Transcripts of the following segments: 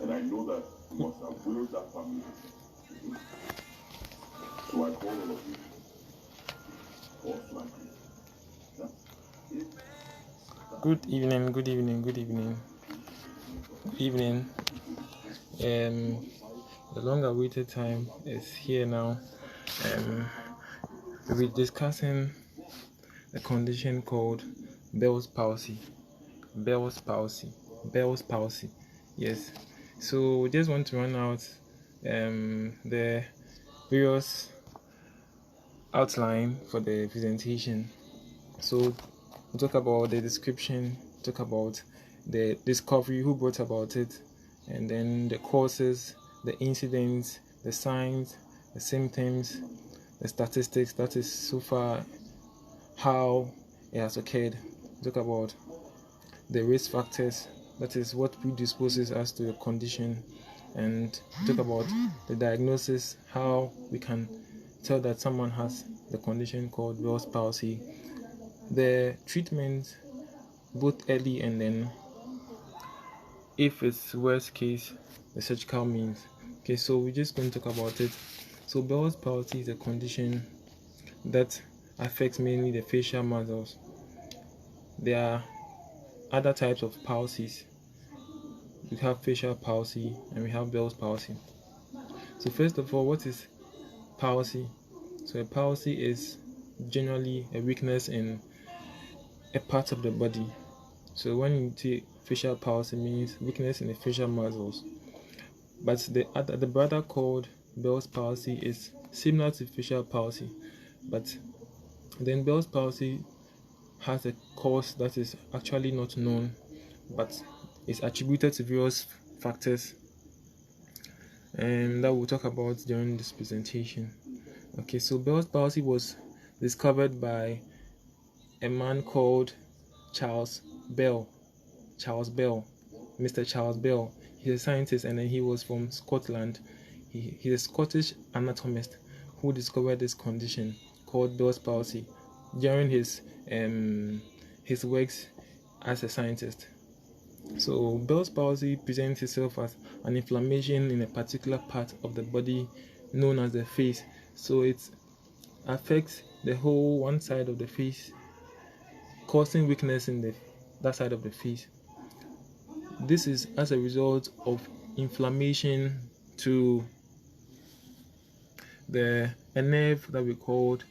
And I know that you must have willed that family. So I call all of you. Most likely. That's it. Good evening, good evening, good evening. Good evening. The long-awaited time is here now. We'll be discussing a condition called Bell's palsy. Bell's palsy. Bell's palsy. Yes. So we just want to run out the various outline for the presentation. So we'll talk about the description, talk about the discovery, who brought about it, and then the causes, the incidents, the signs, the symptoms, the statistics, that is so far how it has occurred. Talk about the risk factors, that is what predisposes us to the condition, and talk about the diagnosis, how we can tell that someone has the condition called Bell's palsy, the treatment, both early and then, if it's worst case, the surgical means. Okay, so we're just going to talk about it. So Bell's palsy is a condition that affects mainly the facial muscles. There are other types of palsies. We have facial palsy and we have Bell's palsy. So first of all, what is palsy? So a palsy is generally a weakness in a part of the body. So when you take facial palsy, means weakness in the facial muscles. But the brother called Bell's palsy is similar to facial palsy, but then Bell's palsy has a cause that is actually not known, but is attributed to various factors, and that we'll talk about during this presentation. Okay, so Bell's palsy was discovered by a man called Charles Bell, Mr. Charles Bell. He's a scientist, and then he was from Scotland. He's a Scottish anatomist who discovered this condition called Bell's palsy during his works as a scientist. So Bell's palsy presents itself as an inflammation in a particular part of the body known as the face. So it affects the whole one side of the face, causing weakness in that side of the face. This is as a result of inflammation to a nerve that we called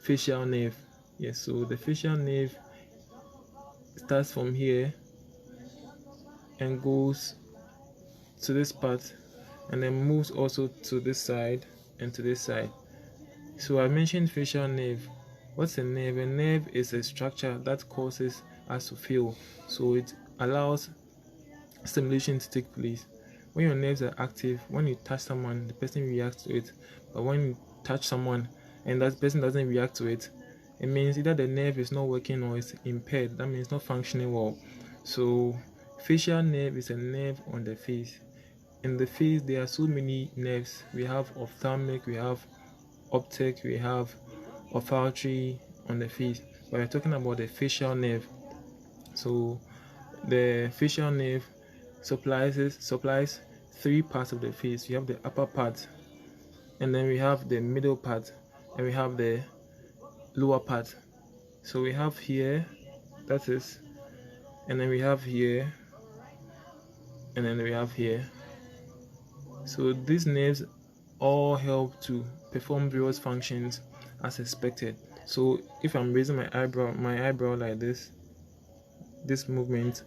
facial nerve. Yes, so the facial nerve starts from here and goes to this part, and then moves also to this side and to this side. So I mentioned facial nerve. What's a nerve? A nerve is a structure that causes us to feel. So it allows stimulation to take place. When your nerves are active, when you touch someone, the person reacts to it. But when you touch someone and that person doesn't react to it, it means either the nerve is not working or it's impaired. That means not functioning well. So facial nerve is a nerve on the face. In the face, there are so many nerves. We have ophthalmic, we have optic, we have olfactory on the face. But we're talking about the facial nerve. So the facial nerve supplies three parts of the face. We have the upper part, and then we have the middle part, and we have the lower part. So we have here, that is, and then we have here, and then we have here. So these nerves all help to perform various functions as expected. So if I'm raising my eyebrow like this movement,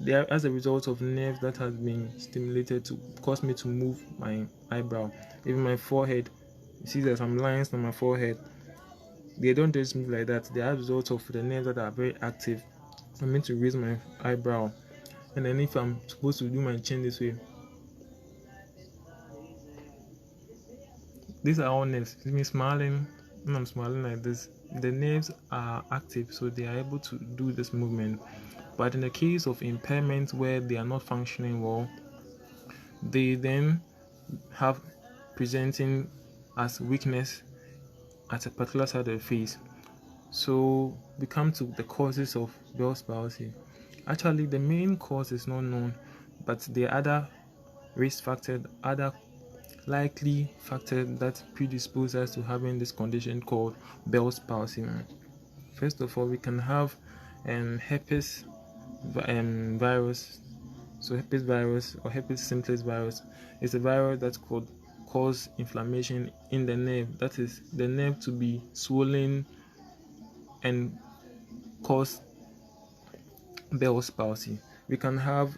they are as a result of nerves that has been stimulated to cause me to move my eyebrow. Even my forehead, you see there's some lines on my forehead. They don't just move like that. They are a result of the nerves that are very active for me to raise my eyebrow. And then if I'm supposed to do my chin this way, these are all nerves. It's me smiling, when I'm smiling like this, the nerves are active, so they are able to do this movement. But in the case of impairment where they are not functioning well, they then have presenting as weakness at a particular side of the face. So we come to the causes of Bell's palsy. Actually, the main cause is not known, but there are other risk factors, other likely factors that predispose us to having this condition called Bell's palsy. First of all, we can have herpes virus. So herpes virus or herpes simplex virus is a virus that could cause inflammation in the nerve, that is the nerve to be swollen and cause Bell's palsy. We can have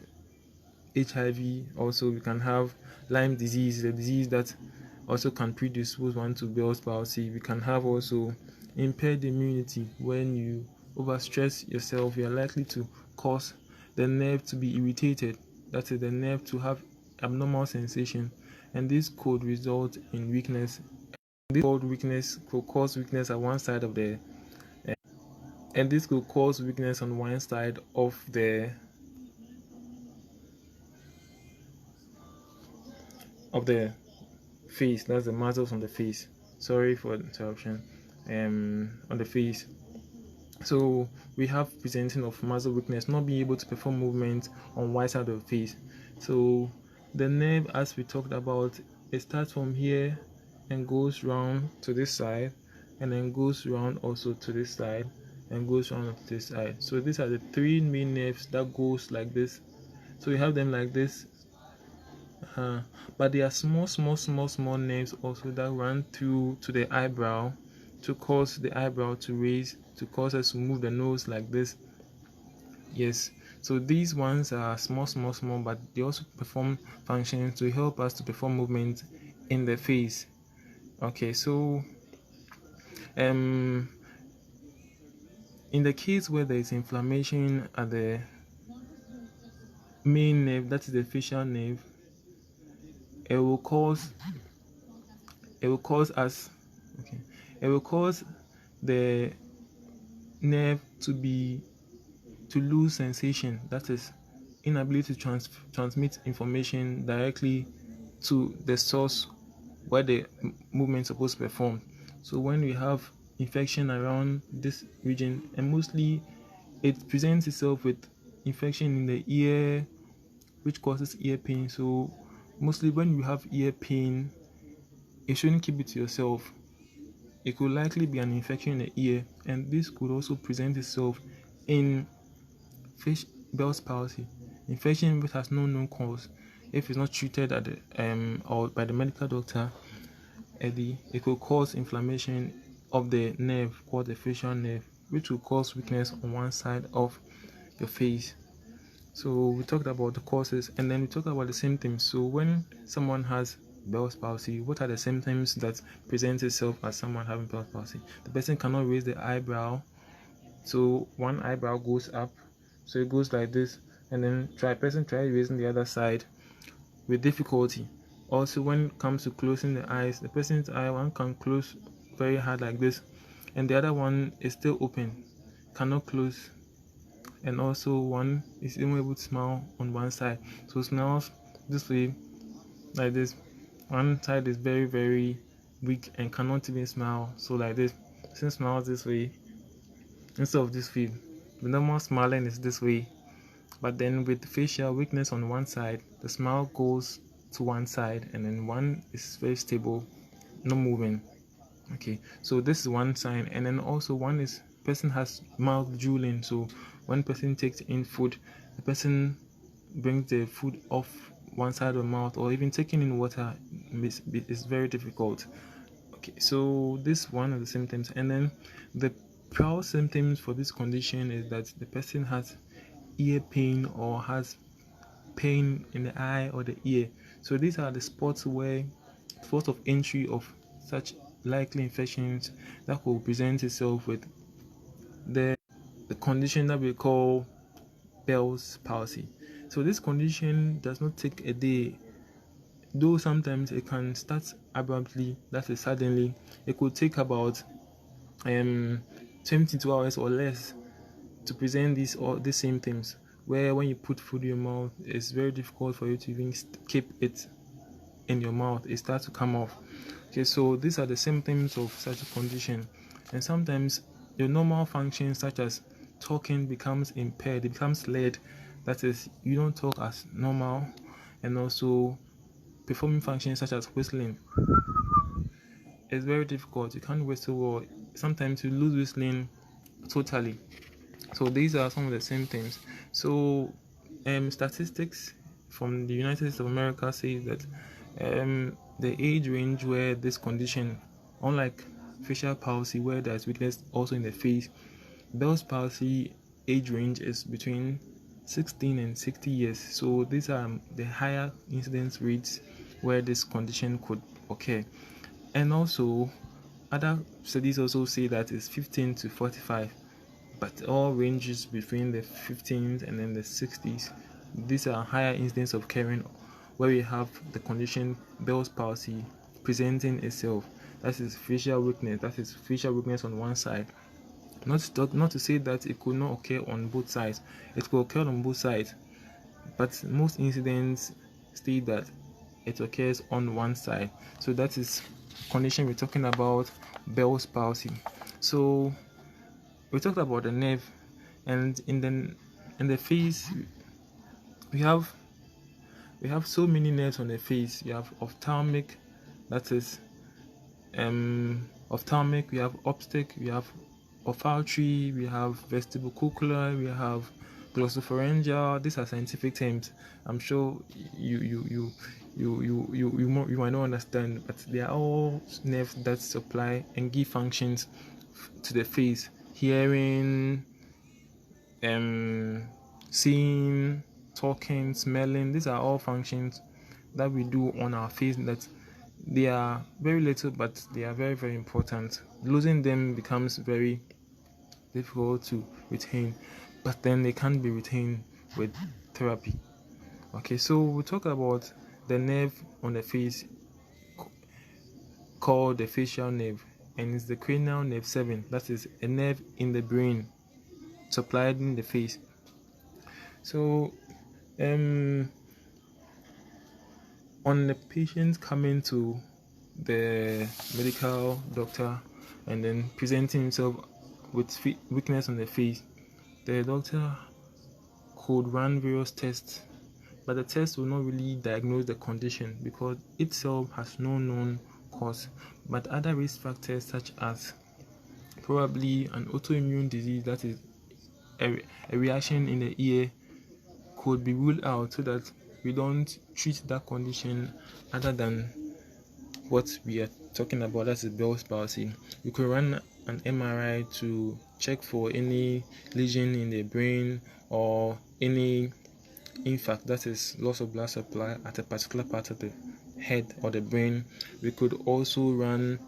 HIV also. We can have Lyme disease, the disease that also can predispose one to Bell's palsy. We can have also impaired immunity. When you overstress yourself, you are likely to cause the nerve to be irritated, that is the nerve to have abnormal sensation, and this could result in weakness. This could cause weakness at one side of the and this could cause weakness on one side of the face. That's the muscles on the face. Sorry for the interruption. On the face. So we have presenting of muscle weakness, not being able to perform movement on one side of the face. So the nerve, as we talked about, it starts from here and goes round to this side, and then goes round also to this side, and goes round to this side. So these are the three main nerves that goes like this. So you have them like this. But there are small nerves also that run through to the eyebrow to cause the eyebrow to raise, to cause us to move the nose like this. Yes, so these ones are small, but they also perform functions to help us to perform movement in the face. Okay, so in the case where there is inflammation at the main nerve, that is the facial nerve, it will cause the nerve to lose sensation, that is inability to transmit information directly to the source where the movement is supposed to perform. So when we have infection around this region, and mostly it presents itself with infection in the ear, which causes ear pain. So mostly when you have ear pain, you shouldn't keep it to yourself. It could likely be an infection in the ear, and this could also present itself in Bell's palsy, infection which has no known cause. If it's not treated at the or by the medical doctor, it could cause inflammation of the nerve called the facial nerve, which will cause weakness on one side of your face. So we talked about the causes, and then we talked about the symptoms. So when someone has Bell's palsy, what are the symptoms that present itself as someone having Bell's palsy? The person cannot raise the eyebrow, so one eyebrow goes up, so it goes like this, and then person try raising the other side with difficulty. Also, when it comes to closing the eyes, the person's eye, one can close very hard like this, and the other one is still open, cannot close. And also one is even able to smile on one side, so smiles this way like this. One side is very, very weak and cannot even smile, so like this. Since smiles this way instead of this way, the normal smiling is this way, but then with facial weakness on one side, the smile goes to one side, and then one is very stable, no moving. Okay, so this is one sign. And then also one is person has mouth drooling. So when person takes in food, the person brings the food off one side of the mouth, or even taking in water is very difficult. Okay, so this one of the symptoms. And then the prior symptoms for this condition is that the person has ear pain or has pain in the eye or the ear. So these are the spots of entry of such likely infections that will present itself with the condition that we call Bell's palsy. So this condition does not take a day, though sometimes it can start abruptly, that is suddenly. It could take about 22 hours or less to present these symptoms, where when you put food in your mouth, it's very difficult for you to even keep it in your mouth. It starts to come off. Okay, so these are the symptoms of such a condition. And sometimes your normal functions such as talking becomes impaired, it becomes slurred, that is, you don't talk as normal, and also performing functions such as whistling. It's very difficult. You can't whistle, or sometimes you lose whistling totally. So these are some of the symptoms. So statistics from the United States of America say that the age range where this condition, unlike facial palsy where there's weakness also in the face, Bell's palsy age range is between 16 and 60 years. So these are the higher incidence rates where this condition could occur. And also other studies also say that it's 15 to 45, but all ranges between the 15s and then the 60s. These are higher incidence of occurring where we have the condition Bell's palsy presenting itself. That is facial weakness. That is facial weakness on one side. Not to say that it could not occur on both sides. It could occur on both sides, but most incidents state that it occurs on one side. So that is condition we're talking about, Bell's palsy. So we talked about the nerve, and in the face we have so many nerves on the face. We have ophthalmic, that is ophthalmic, we have optic, we have olfactory, we have vestibulocochlear, we have glossopharyngeal. These are scientific terms. I'm sure you might not understand, but they are all nerves that supply and give functions to the face. Hearing, seeing, talking, smelling. These are all functions that we do on our face that they are very little, but they are very, very important. Losing them becomes very difficult to retain, but then they can be retained with therapy. Okay, so we'll talk about the nerve on the face called the facial nerve, and it's the cranial nerve 7. That is a nerve in the brain supplied in the face. So on the patient coming to the medical doctor and then presenting himself with weakness on the face, the doctor could run various tests, but the test will not really diagnose the condition because itself has no known cause. But other risk factors such as probably an autoimmune disease, that is a reaction in the ear, could be ruled out so that we don't treat that condition other than what we are talking about, that's Bell's palsy. You could run an MRI to check for any lesion in the brain or any infarct, that is loss of blood supply at a particular part of the head or the brain. We could also run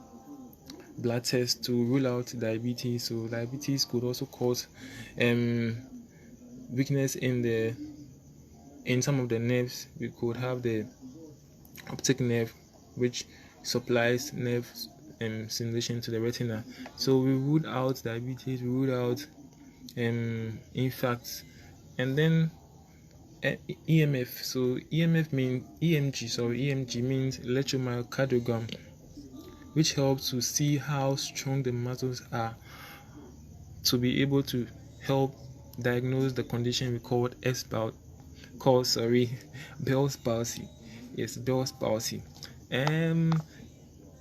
blood tests to rule out diabetes. So diabetes could also cause weakness in some of the nerves. We could have the optic nerve, which supplies nerve stimulation to the retina. So we ruled out diabetes, we ruled out infarcts, and then EMF. So EMF means EMG means electromyocardiogram, which helps to see how strong the muscles are to be able to help diagnose the condition we called Bell's palsy. Yes, Bell's palsy.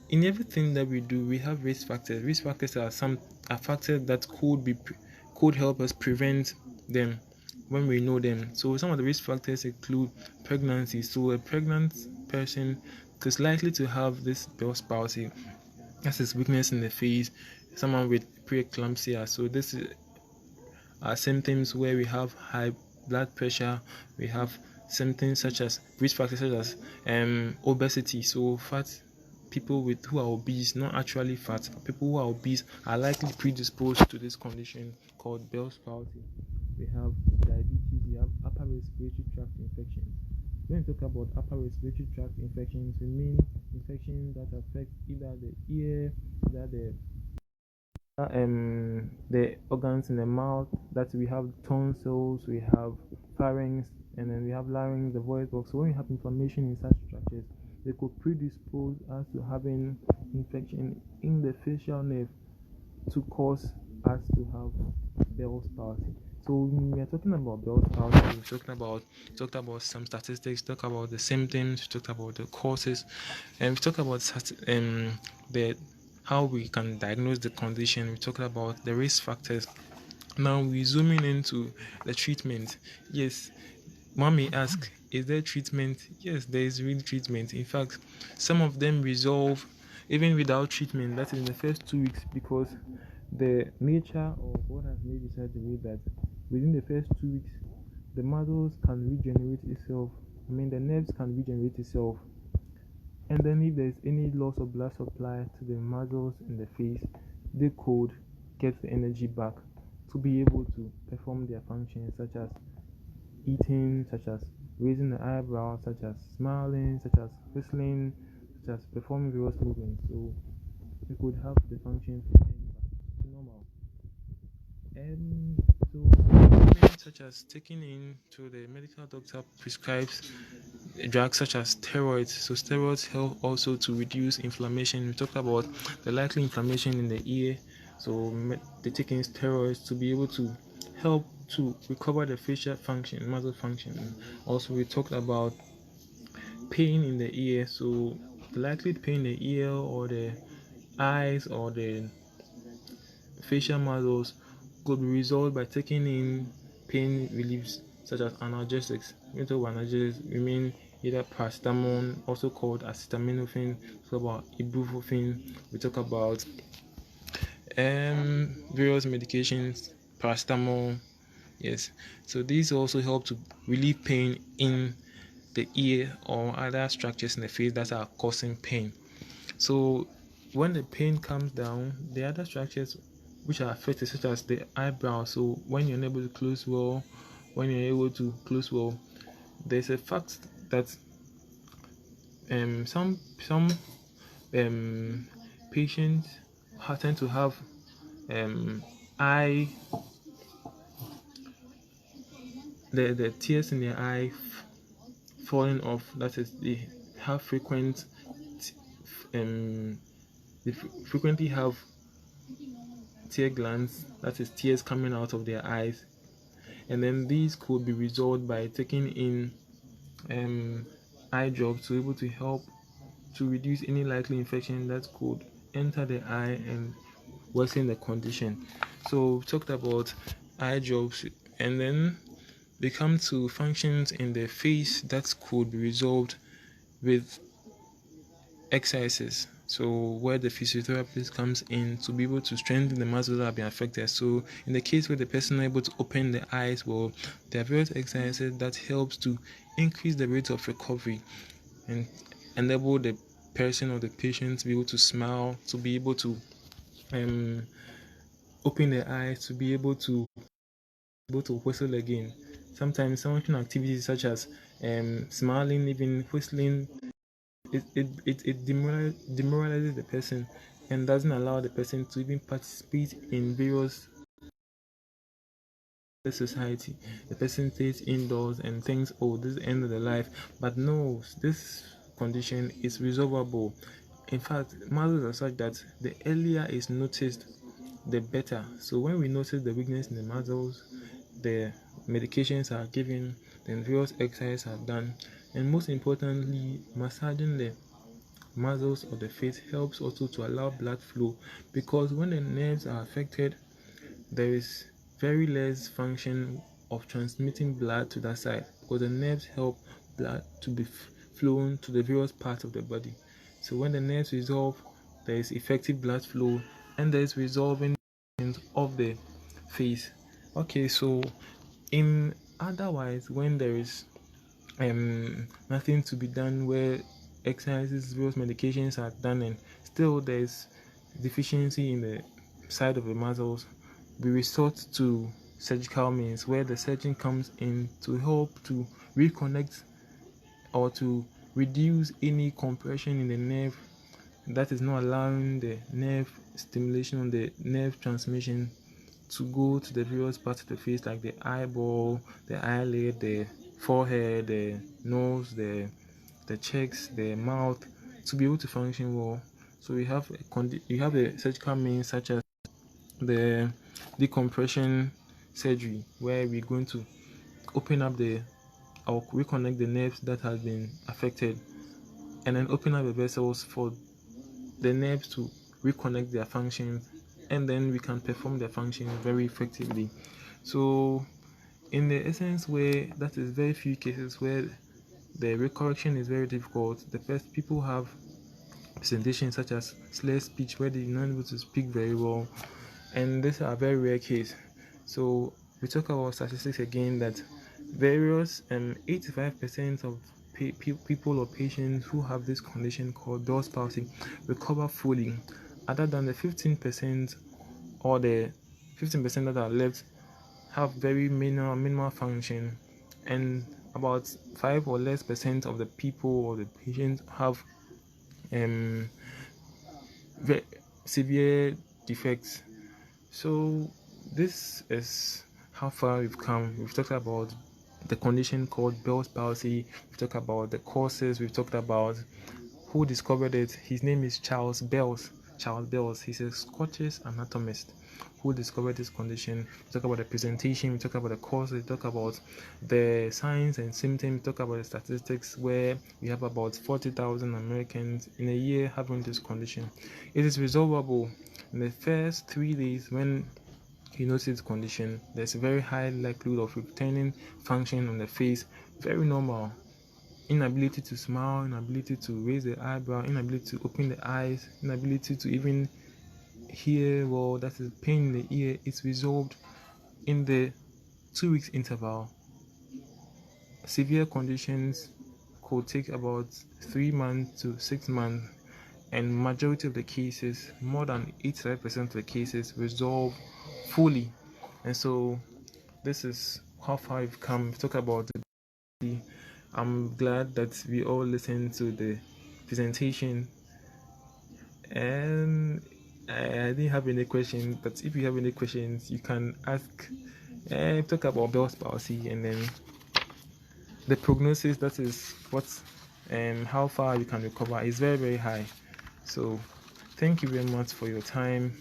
In everything that we do, we have risk factors. Risk factors are factors that could help us prevent them when we know them. So some of the risk factors include pregnancy. So a pregnant person is likely to have this Bell's palsy. That is weakness in the face. Someone with preeclampsia. So this are symptoms where we have high blood pressure. We have symptoms such as risk factors such as obesity. So people who are obese, not actually fat, people who are obese are likely predisposed to this condition called Bell's palsy. We have diabetes. We have upper respiratory tract infections. When we talk about upper respiratory tract infections, we mean infections that affect either the ear, the organs in the mouth. That we have tonsils, we have pharynx, and then we have larynx, the voice box. So when we have inflammation in such structures, they could predispose us to having infection in the facial nerve to cause us to have Bell's palsy. So we are talking about Bell's palsy. We talked about some statistics. Talk about the symptoms. We talked about the causes, and we talked about the how we can diagnose the condition. We talked about the risk factors. Now we're zooming into the treatment. Yes, one may ask, is there treatment? Yes, there is real treatment. In fact, some of them resolve even without treatment. That is in the first 2 weeks, because the nature of what has made it such a way that within the first 2 weeks, the muscles can regenerate itself. The nerves can regenerate itself. And then if there's any loss of blood supply to the muscles in the face, they could get the energy back to be able to perform their functions, such as eating, such as raising the eyebrows, such as smiling, such as whistling, such as performing various movements. So we could have the functions return back to normal. And so treatment such as taking in to the medical doctor prescribes drugs such as steroids. So steroids help also to reduce inflammation. We talked about the likely inflammation in the ear. So they take in steroids to be able to help to recover the facial function, muscle function. Also, we talked about pain in the ear. So the likely pain in the ear or the eyes or the facial muscles could be resolved by taking in pain reliefs such as analgesics. When we talk about analgesics, we mean either paracetamol, also called acetaminophen. We talk about ibuprofen. We talk about various medications, paracetamol. Yes, so these also help to relieve pain in the ear or other structures in the face that are causing pain. So when the pain comes down, the other structures which are affected, such as the eyebrow, so when you're unable to close well, there's a fact that some patients tend to have eye the tears in their eye falling off. That is, they have they frequently have tear glands, that is tears coming out of their eyes, and then these could be resolved by taking in eye drops to be able to help to reduce any likely infection that could enter the eye and worsen the condition. So we talked about eye drops, and then we come to functions in the face that could be resolved with exercises. So where the physiotherapist comes in to be able to strengthen the muscles that have been affected. So in the case where the person is able to open the eyes, well, there are various exercises that helps to increase the rate of recovery and enable the person or the patient to be able to smile, to be able to open their eyes, to be able to whistle again. Sometimes functional activities such as smiling, even whistling, it demoralizes the person and doesn't allow the person to even participate in various society. The person stays indoors and thinks, oh, this is the end of the life. But no, this condition is resolvable. In fact, muscles are such that the earlier is noticed, the better. So when we notice the weakness in the muscles, the medications are given, then various exercises are done, and most importantly, massaging the muscles of the face helps also to allow blood flow, because when the nerves are affected, there is very less function of transmitting blood to that side, because the nerves help blood to be flown to the various parts of the body. So when the nerves resolve, there is effective blood flow and there is resolving of the face. Okay, so in otherwise, when there is nothing to be done, where exercises, various medications are done, and still there's deficiency in the side of the muscles, we resort to surgical means, where the surgeon comes in to help to reconnect or to reduce any compression in the nerve that is not allowing the nerve stimulation, the nerve transmission to go to the various parts of the face, like the eyeball, the eyelid, the forehead, the nose, the cheeks, the mouth, to be able to function well. So we have a surgical means such as the decompression surgery, where we're going to open up or reconnect the nerves that has been affected, and then open up the vessels for the nerves to reconnect their functions, and then we can perform their functions very effectively. So in the essence, where that is very few cases where the recorrection is very difficult, the first people have presentations such as slurred speech, where they're not able to speak very well, and these are very rare cases. So we talk about statistics again, that various 85% of people or patients who have this condition called Bell's palsy recover fully, other than the 15% or the 15% that are left have very minimal function, and about 5 or less percent of the people or the patients have severe defects. So this is how far we've come. We've talked about the condition called Bell's palsy. We've talked about the causes. We've talked about who discovered it. His name is Charles Bells. He's a Scottish anatomist who discovered this condition. We talk about the presentation. We talk about the causes. We talk about the signs and symptoms. We talk about the statistics, where we have about 40,000 Americans in a year having this condition. It is resolvable in the first 3 days. When you notice this condition, there's a very high likelihood of returning function on the face, very normal. Inability to smile, inability to raise the eyebrow, inability to open the eyes, inability to even hear well, that is pain in the ear, is resolved in the 2 weeks interval. Severe conditions could take about 3 months to 6 months, and majority of the cases, more than 85% of the cases, resolve fully. And so this is how far we've come. We talk about the I'm glad that we all listened to the presentation, and I didn't have any questions, but if you have any questions, you can ask. Talk about Bell's palsy, and then the prognosis, that is what how far you can recover, is very, very high. So thank you very much for your time,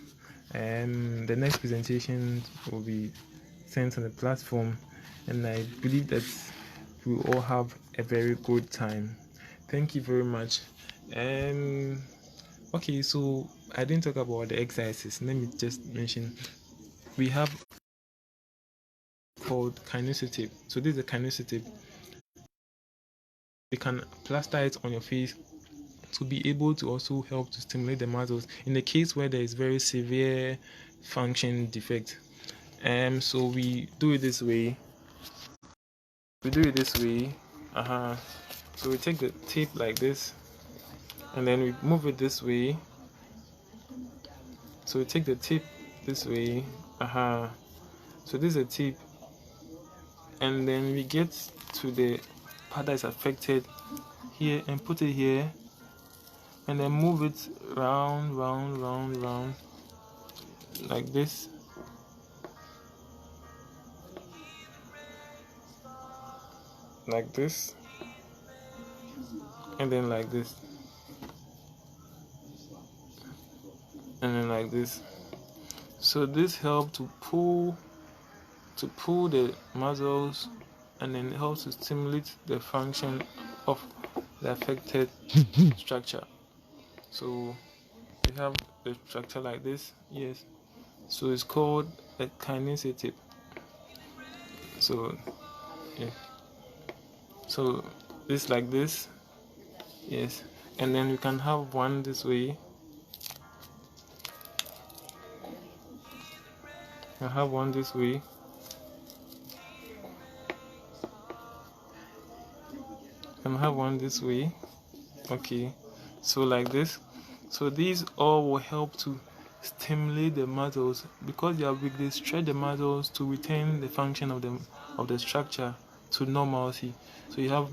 and the next presentation will be sent on the platform, and I believe that we all have a very good time. Thank you very much. Okay, so I didn't talk about the exercises. Let me just mention, we have called kinesitape. So this is a kinesitape. You can plaster it on your face to be able to also help to stimulate the muscles in the case where there is very severe function defect. So we do it this way. So we take the tape like this, and then we move it this way. So we take the tape this way. So this is a tape, and then we get to the part that is affected here and put it here, and then move it round like this. Like this, and then like this, and then like this. So this helps to pull the muscles, and then it helps to stimulate the function of the affected structure. So we have the structure like this, yes. So it's called a kinesitape. So yeah. So this like this, yes, and then we can have one this way. I have one this way. And have one this way. Okay, so like this. So these all will help to stimulate the muscles, because they are weak. They stretch the muscles to retain the function of the structure to normalcy. So you have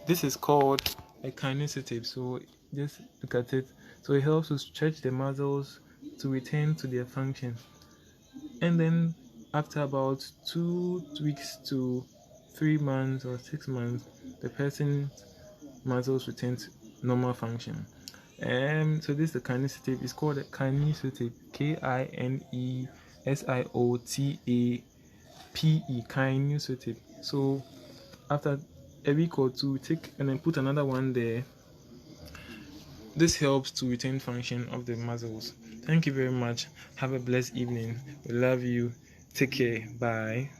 this is called a kinesitape. So just look at it. So it helps to stretch the muscles to return to their function, and then after about 2 weeks to 3 months or 6 months, the person's muscles return to normal function. So this is the kinesitape. It's called a kinesitape, SIOTAPE, kind tip. So after a week or two, take and then put another one there. This helps to retain function of the muscles. Thank you very much. Have a blessed evening. We love you. Take care. Bye.